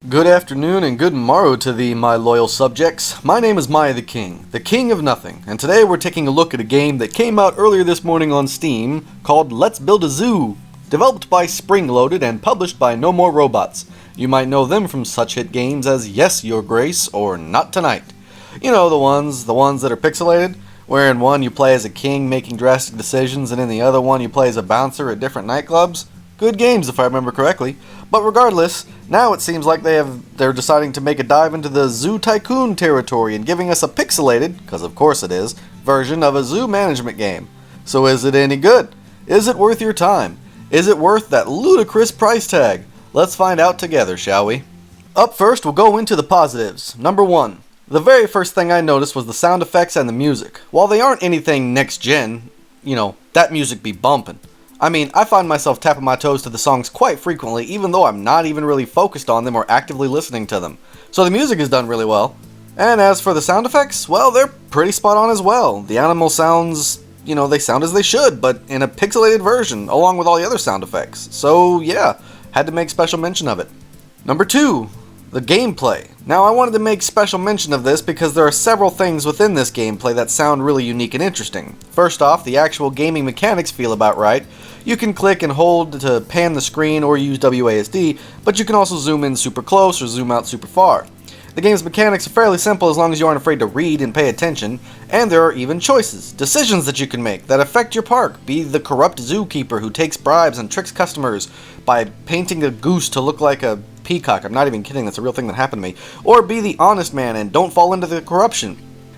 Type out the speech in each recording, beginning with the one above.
Good afternoon and good morrow to thee, my loyal subjects. My name is MiAh the King of Nothing, and today we're taking a look at a game that came out earlier this morning on Steam called LetsBuildAZoo, developed by Spring Loaded and published by No More Robots. You might know them from such hit games as Yes, Your Grace or Not Tonight. You know, the ones that are pixelated, where in one you play as a king making drastic decisions and in the other one you play as a bouncer at different nightclubs. Good games if I remember correctly. But regardless, now it seems like they're deciding to make a dive into the Zoo Tycoon territory and giving us a pixelated, because of course it is, version of a zoo management game. So is it any good? Is it worth your time? Is it worth that ludicrous price tag? Let's find out together, shall we? Up first, we'll go into the positives. Number 1. The very first thing I noticed was the sound effects and the music. While they aren't anything next gen, that music be bumping. I mean, I find myself tapping my toes to the songs quite frequently, even though I'm not even really focused on them or actively listening to them. So the music is done really well. And as for the sound effects, well, they're pretty spot on as well. The animal sounds, they sound as they should, but in a pixelated version, along with all the other sound effects. So yeah, had to make special mention of it. Number 2, the gameplay. Now I wanted to make special mention of this because there are several things within this gameplay that sound really unique and interesting. First off, the actual gaming mechanics feel about right. You can click and hold to pan the screen or use WASD, but you can also zoom in super close or zoom out super far. The game's mechanics are fairly simple as long as you aren't afraid to read and pay attention, and there are even choices, decisions that you can make that affect your park. Be the corrupt zookeeper who takes bribes and tricks customers by painting a goose to look like a peacock. I'm not even kidding, that's a real thing that happened to me. Or be the honest man and don't fall into the corruption.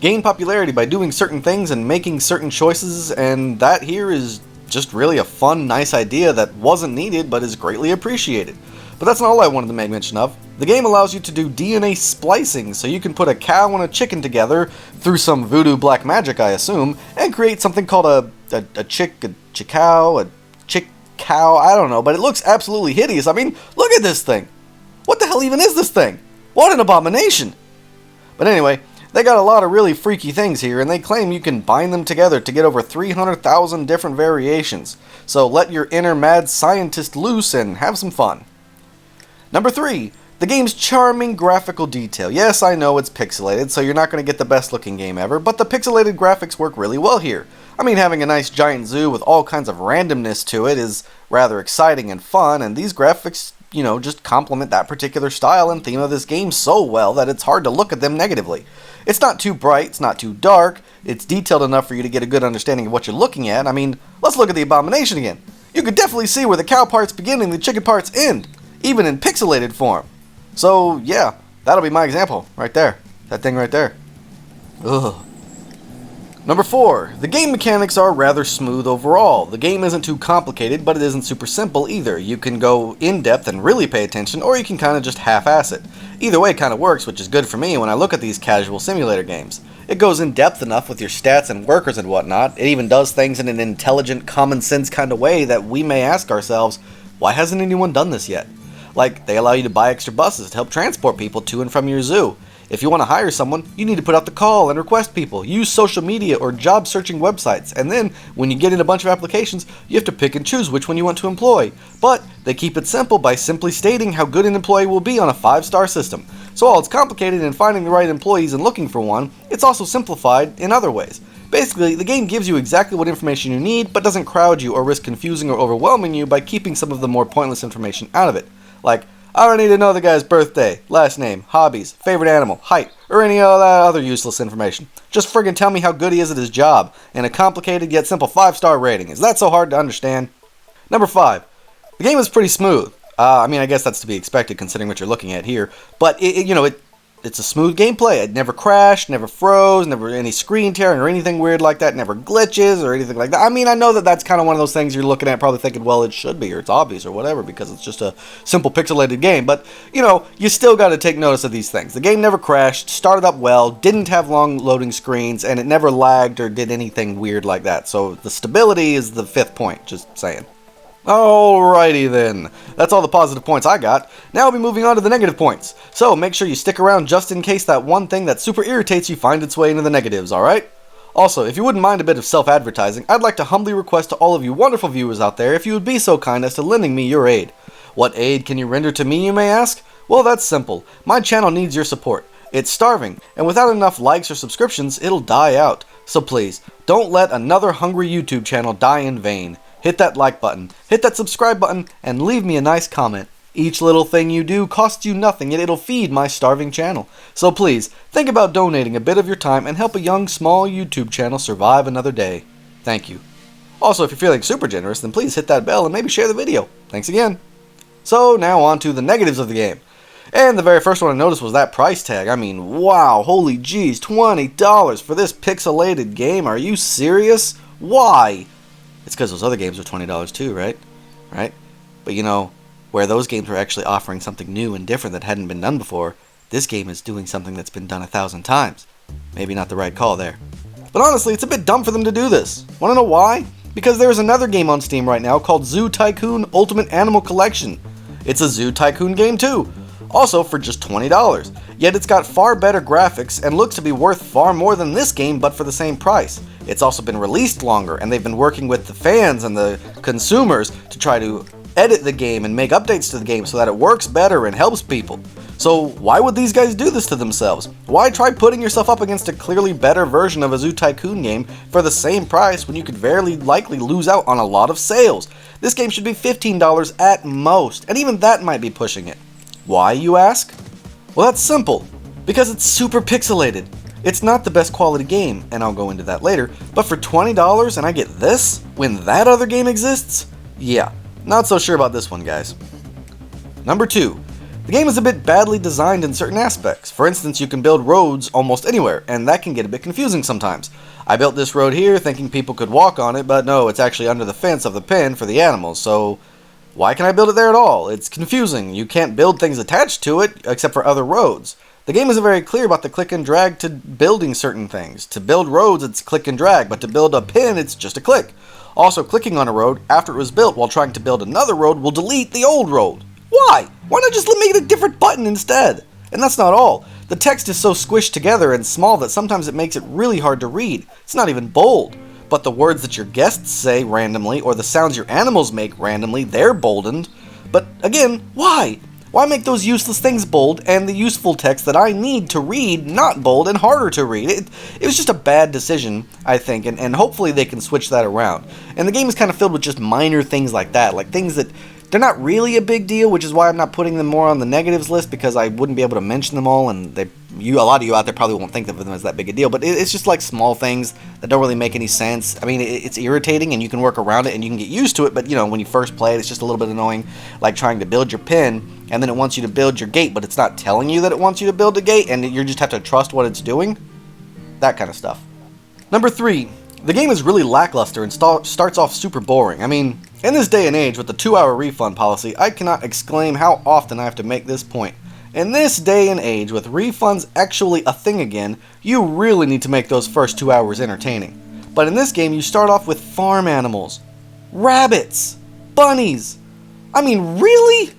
Gain popularity by doing certain things and making certain choices, and that here is just really a fun, nice idea that wasn't needed but is greatly appreciated. But that's not all I wanted to make mention of. The game allows you to do DNA splicing, so you can put a cow and a chicken together through some voodoo black magic, I assume, and create something called a chick cow, I don't know, but it looks absolutely hideous. I mean, look at this thing. What the hell even is this thing? What an abomination! But anyway, they got a lot of really freaky things here, and they claim you can bind them together to get over 300,000 different variations. So let your inner mad scientist loose and have some fun. Number 3. The game's charming graphical detail. Yes, I know it's pixelated, so you're not going to get the best looking game ever, but the pixelated graphics work really well here. I mean, having a nice giant zoo with all kinds of randomness to it is rather exciting and fun, and these graphics just complement that particular style and theme of this game so well that it's hard to look at them negatively. It's not too bright, it's not too dark, it's detailed enough for you to get a good understanding of what you're looking at. I mean, let's look at the abomination again. You could definitely see where the cow parts begin and the chicken parts end, even in pixelated form. So yeah, that'll be my example, right there. That thing right there. Ugh. Number 4, the game mechanics are rather smooth overall. The game isn't too complicated, but it isn't super simple either. You can go in-depth and really pay attention, or you can kind of just half-ass it. Either way kind of works, which is good for me when I look at these casual simulator games. It goes in-depth enough with your stats and workers and whatnot. It even does things in an intelligent, common-sense kind of way that we may ask ourselves, why hasn't anyone done this yet? Like, they allow you to buy extra buses to help transport people to and from your zoo. If you want to hire someone, you need to put out the call and request people, use social media or job searching websites, and then, when you get in a bunch of applications, you have to pick and choose which one you want to employ. But they keep it simple by simply stating how good an employee will be on a 5-star system. So while it's complicated in finding the right employees and looking for one, it's also simplified in other ways. Basically, the game gives you exactly what information you need, but doesn't crowd you or risk confusing or overwhelming you by keeping some of the more pointless information out of it. Like, I don't need to know the guy's birthday, last name, hobbies, favorite animal, height, or any of that other useless information. Just friggin' tell me how good he is at his job, and a complicated yet simple 5-star rating. Is that so hard to understand? Number 5. The game is pretty smooth. I guess that's to be expected considering what you're looking at here, but it's a smooth gameplay. It never crashed, never froze, never any screen tearing or anything weird like that, never glitches or anything like that. I mean, I know that that's kind of one of those things you're looking at probably thinking, well, it should be or it's obvious or whatever because it's just a simple pixelated game, but, you still got to take notice of these things. The game never crashed, started up well, didn't have long loading screens, and it never lagged or did anything weird like that. So the stability is the 5th point, just saying. Alrighty then, that's all the positive points I got. Now we'll be moving on to the negative points. So make sure you stick around just in case that one thing that super irritates you finds its way into the negatives, alright? Also, if you wouldn't mind a bit of self-advertising, I'd like to humbly request to all of you wonderful viewers out there if you would be so kind as to lending me your aid. What aid can you render to me, you may ask? Well, that's simple. My channel needs your support. It's starving, and without enough likes or subscriptions, it'll die out. So please, don't let another hungry YouTube channel die in vain. Hit that like button, hit that subscribe button, and leave me a nice comment. Each little thing you do costs you nothing, yet it'll feed my starving channel. So please, think about donating a bit of your time and help a young, small YouTube channel survive another day. Thank you. Also, if you're feeling super generous, then please hit that bell and maybe share the video. Thanks again. So now on to the negatives of the game. And the very first one I noticed was that price tag. I mean, wow, holy jeez, $20 for this pixelated game? Are you serious? Why? It's because those other games are $20 too, right? Right? But you know, where those games were actually offering something new and different that hadn't been done before, this game is doing something that's been done 1,000 times. Maybe not the right call there. But honestly, it's a bit dumb for them to do this. Wanna know why? Because there's another game on Steam right now called Zoo Tycoon Ultimate Animal Collection. It's a Zoo Tycoon game too, also for just $20. Yet it's got far better graphics and looks to be worth far more than this game, but for the same price. It's also been released longer, and they've been working with the fans and the consumers to try to edit the game and make updates to the game so that it works better and helps people. So why would these guys do this to themselves? Why try putting yourself up against a clearly better version of a Zoo Tycoon game for the same price when you could very likely lose out on a lot of sales? This game should be $15 at most, and even that might be pushing it. Why, you ask? Well, that's simple. Because it's super pixelated. It's not the best quality game, and I'll go into that later, but for $20 and I get this when that other game exists? Yeah, not so sure about this one, guys. Number 2. The game is a bit badly designed in certain aspects. For instance, you can build roads almost anywhere, and that can get a bit confusing sometimes. I built this road here thinking people could walk on it, but no, it's actually under the fence of the pen for the animals, so why can I build it there at all? It's confusing. You can't build things attached to it, except for other roads. The game isn't very clear about the click and drag to building certain things. To build roads, it's click and drag, but to build a pin, it's just a click. Also, clicking on a road after it was built while trying to build another road will delete the old road. Why? Why not just make it a different button instead? And that's not all. The text is so squished together and small that sometimes it makes it really hard to read. It's not even bold. But the words that your guests say randomly, or the sounds your animals make randomly, they're boldened. But again, why? Why make those useless things bold and the useful text that I need to read not bold and harder to read? It was just a bad decision, I think, and hopefully they can switch that around. And the game is kind of filled with just minor things like that, like things that they're not really a big deal, which is why I'm not putting them more on the negatives list, because I wouldn't be able to mention them all, and a lot of you out there probably won't think of them as that big a deal, but it's just like small things that don't really make any sense. I mean, it's irritating, and you can work around it, and you can get used to it, but, you know, when you first play it, it's just a little bit annoying, like trying to build your pin, and then it wants you to build your gate, but it's not telling you that it wants you to build a gate, and you just have to trust what it's doing. That kind of stuff. Number 3. The game is really lackluster and starts off super boring. I mean, in this day and age with the 2-hour refund policy, I cannot exclaim how often I have to make this point. In this day and age, with refunds actually a thing again, you really need to make those first 2 hours entertaining. But in this game, you start off with farm animals. Rabbits. Bunnies. I mean, really?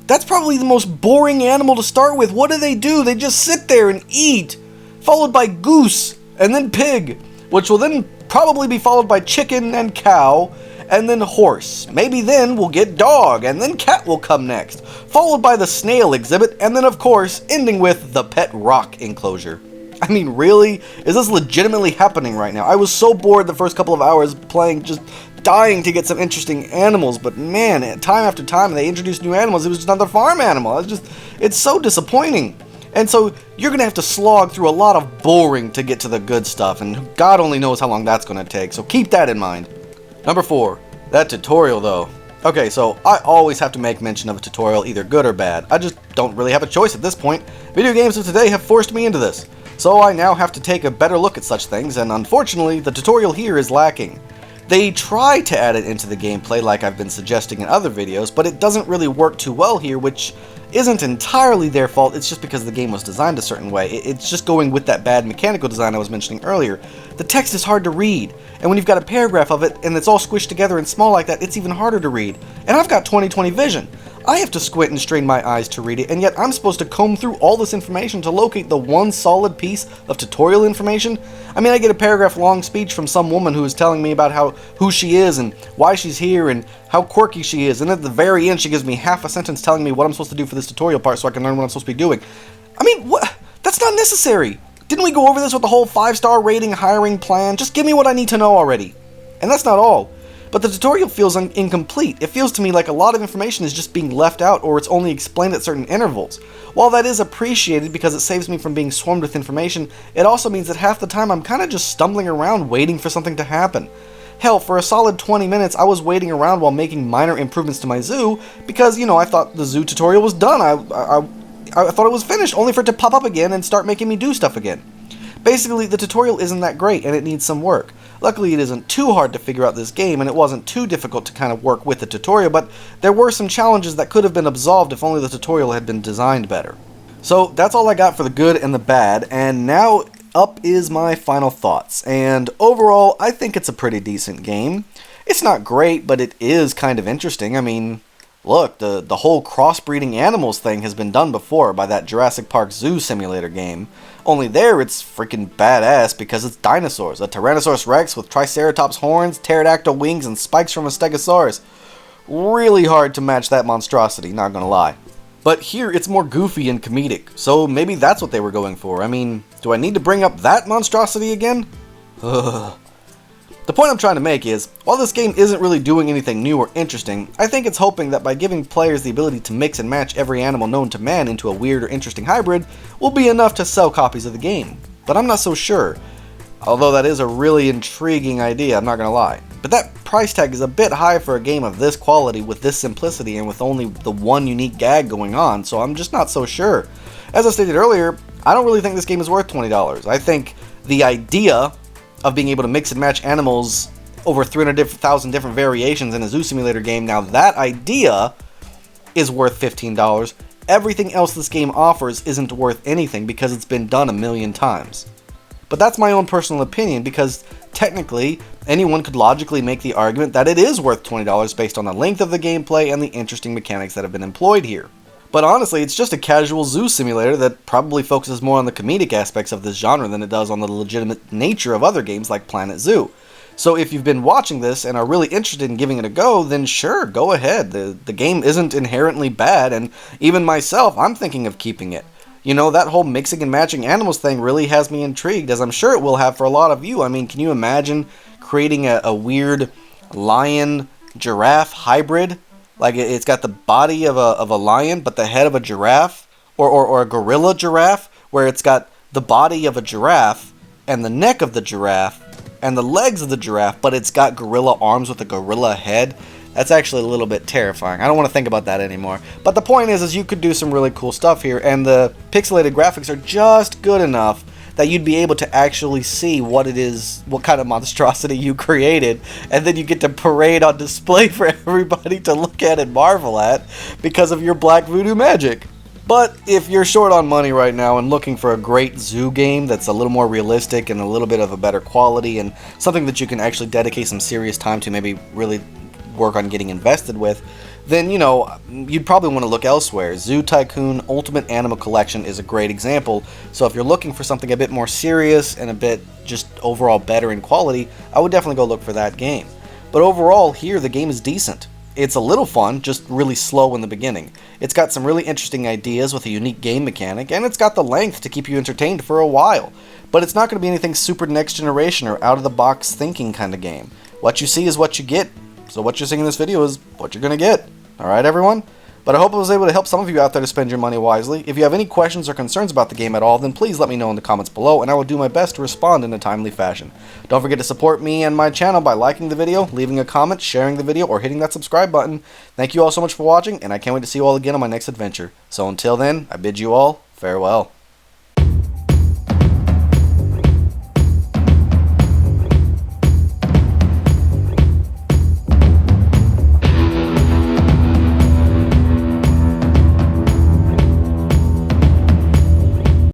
That's probably the most boring animal to start with. What do? They just sit there and eat. Followed by goose, and then pig, which will then probably be followed by chicken and cow, and then horse. Maybe then we'll get dog, and then cat will come next, followed by the snail exhibit, and then of course, ending with the pet rock enclosure. I mean, really? Is this legitimately happening right now? I was so bored the first couple of hours playing, just dying to get some interesting animals, but man, time after time they introduced new animals, it was just another farm animal. It's so disappointing. And so you're going to have to slog through a lot of boring to get to the good stuff, and God only knows how long that's going to take, so keep that in mind. Number 4, that tutorial though. Okay, so I always have to make mention of a tutorial, either good or bad. I just don't really have a choice at this point. Video games of today have forced me into this. So I now have to take a better look at such things, and unfortunately, the tutorial here is lacking. They try to add it into the gameplay like I've been suggesting in other videos, but it doesn't really work too well here, which isn't entirely their fault. It's just because the game was designed a certain way. It's just going with that bad mechanical design I was mentioning earlier. The text is hard to read, and when you've got a paragraph of it and it's all squished together and small like that, it's even harder to read. And I've got 20/20 vision. I have to squint and strain my eyes to read it, and yet I'm supposed to comb through all this information to locate the one solid piece of tutorial information? I mean, I get a paragraph-long speech from some woman who is telling me about who she is and why she's here and how quirky she is, and at the very end she gives me half a sentence telling me what I'm supposed to do for this tutorial part so I can learn what I'm supposed to be doing. I mean, what? That's not necessary! Didn't we go over this with the whole 5-star rating hiring plan? Just give me what I need to know already. And that's not all. But the tutorial feels incomplete. It feels to me like a lot of information is just being left out, or it's only explained at certain intervals. While that is appreciated because it saves me from being swarmed with information, it also means that half the time I'm kind of just stumbling around waiting for something to happen. Hell, for a solid 20 minutes I was waiting around while making minor improvements to my zoo because, you know, I thought the zoo tutorial was done. I thought it was finished, only for it to pop up again and start making me do stuff again. Basically, the tutorial isn't that great and it needs some work. Luckily, it isn't too hard to figure out this game, and it wasn't too difficult to kind of work with the tutorial, but there were some challenges that could have been absolved if only the tutorial had been designed better. So, that's all I got for the good and the bad, and now up is my final thoughts. And overall, I think it's a pretty decent game. It's not great, but it is kind of interesting. I mean, look, the whole crossbreeding animals thing has been done before by that Jurassic Park Zoo Simulator game. Only there, it's freaking badass because it's dinosaurs. A Tyrannosaurus Rex with Triceratops horns, pterodactyl wings, and spikes from a Stegosaurus. Really hard to match that monstrosity, not gonna lie. But here, it's more goofy and comedic, so maybe that's what they were going for. I mean, do I need to bring up that monstrosity again? Ugh. The point I'm trying to make is, while this game isn't really doing anything new or interesting, I think it's hoping that by giving players the ability to mix and match every animal known to man into a weird or interesting hybrid will be enough to sell copies of the game. But I'm not so sure. Although that is a really intriguing idea, I'm not gonna lie. But that price tag is a bit high for a game of this quality with this simplicity and with only the one unique gag going on, so I'm just not so sure. As I stated earlier, I don't really think this game is worth $20. I think the idea of being able to mix and match animals over 300,000 different variations in a zoo simulator game, now that idea is worth $15. Everything else this game offers isn't worth anything because it's been done a million times. But that's my own personal opinion because technically anyone could logically make the argument that it is worth $20 based on the length of the gameplay and the interesting mechanics that have been employed here. But honestly, it's just a casual zoo simulator that probably focuses more on the comedic aspects of this genre than it does on the legitimate nature of other games like Planet Zoo. So if you've been watching this and are really interested in giving it a go, then sure, go ahead. The game isn't inherently bad, and even myself, I'm thinking of keeping it. You know, that whole mixing and matching animals thing really has me intrigued, as I'm sure it will have for a lot of you. I mean, can you imagine creating a weird lion-giraffe hybrid? Like, it's got the body of a lion, but the head of a giraffe, or a gorilla giraffe, where it's got the body of a giraffe, and the neck of the giraffe, and the legs of the giraffe, but it's got gorilla arms with a gorilla head. That's actually a little bit terrifying. I don't want to think about that anymore. But the point is you could do some really cool stuff here, and the pixelated graphics are just good enough that you'd be able to actually see what it is, what kind of monstrosity you created, and then you get to parade on display for everybody to look at and marvel at because of your black voodoo magic. But if you're short on money right now and looking for a great zoo game that's a little more realistic and a little bit of a better quality and something that you can actually dedicate some serious time to, maybe really work on getting invested with, then, you know, you'd probably want to look elsewhere. Zoo Tycoon Ultimate Animal Collection is a great example, so if you're looking for something a bit more serious and a bit just overall better in quality, I would definitely go look for that game. But overall, here, the game is decent. It's a little fun, just really slow in the beginning. It's got some really interesting ideas with a unique game mechanic, and it's got the length to keep you entertained for a while. But it's not going to be anything super next generation or out-of-the-box thinking kind of game. What you see is what you get. So what you're seeing in this video is what you're going to get. Alright everyone? But I hope I was able to help some of you out there to spend your money wisely. If you have any questions or concerns about the game at all, then please let me know in the comments below, and I will do my best to respond in a timely fashion. Don't forget to support me and my channel by liking the video, leaving a comment, sharing the video, or hitting that subscribe button. Thank you all so much for watching, and I can't wait to see you all again on my next adventure. So until then, I bid you all farewell.